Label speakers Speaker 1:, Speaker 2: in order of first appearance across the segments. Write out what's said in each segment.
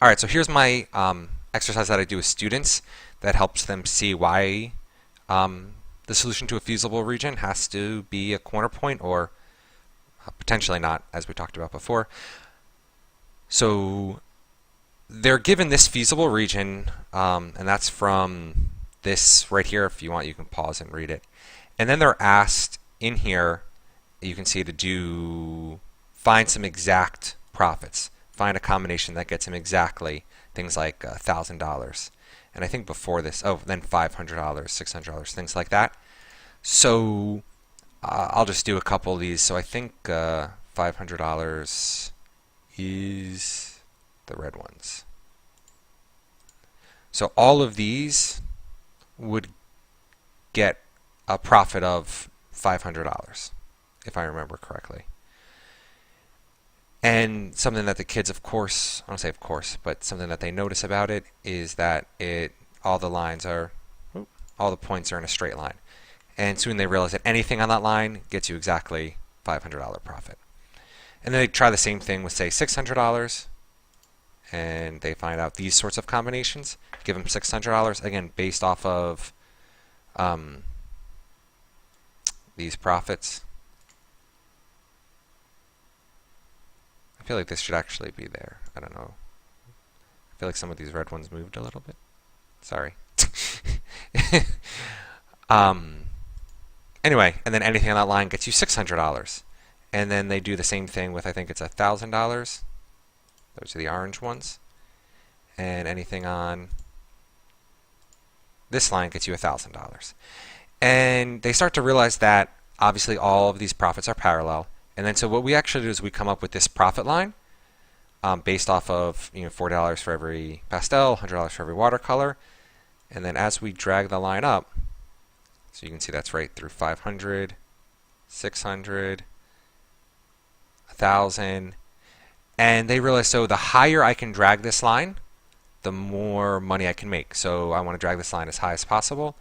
Speaker 1: All right, so here's my exercise that I do with students that helps them see why the solution to a feasible region has to be a corner point or potentially not, as we talked about before. So they're given this feasible region, and that's from this right here. If you want, you can pause and read it. And then they're asked in here, you can see, to find some exact profits. Find a combination that gets them exactly things like $1,000. And I think before this, then $500, $600, things like that. So I'll just do a couple of these. So I think $500 is the red ones. So all of these would get a profit of $500, if I remember correctly. And something that the kids, of course, I don't say of course, but something that they notice about it is that all the points are in a straight line. And soon they realize that anything on that line gets you exactly $500 profit. And then they try the same thing with, say, $600, and they find out these sorts of combinations. Give them $600, again, based off of these profits. I feel like this should actually be there. I don't know. I feel like some of these red ones moved a little bit. Sorry. Anyway, and then anything on that line gets you $600. And then they do the same thing with, I think it's $1,000. Those are the orange ones. And anything on this line gets you $1,000. And they start to realize that obviously all of these profits are parallel. And then so what we actually do is we come up with this profit line based off of $40 for every pastel, $100 for every watercolor. And then as we drag the line up, so you can see that's right through 500, 600, 1,000. And they realize, so the higher I can drag this line, the more money I can make. So I want to drag this line as high as possible.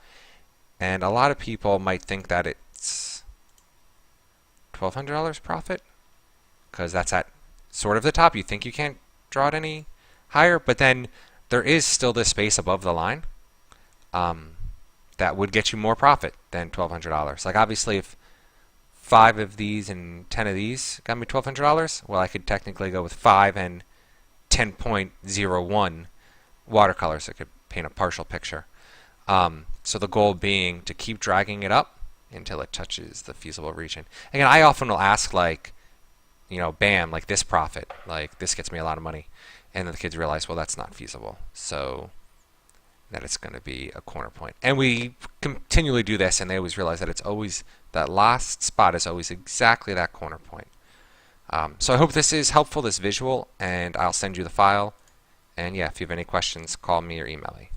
Speaker 1: And a lot of people might think that it's $1,200 profit, because that's at sort of the top. You think you can't draw it any higher, but then there is still this space above the line that would get you more profit than $1,200. Like obviously if 5 of these and 10 of these got me $1,200, well, I could technically go with 5 and 10.01 watercolors that could paint a partial picture. So the goal being to keep dragging it up until it touches the feasible region. Again, I often will ask, like, bam, like this profit, like this gets me a lot of money. And then the kids realize, well, that's not feasible. So that it's going to be a corner point. And we continually do this, and they always realize that it's always, that last spot is always exactly that corner point. So I hope this is helpful, this visual, and I'll send you the file. And yeah, if you have any questions, call me or email me.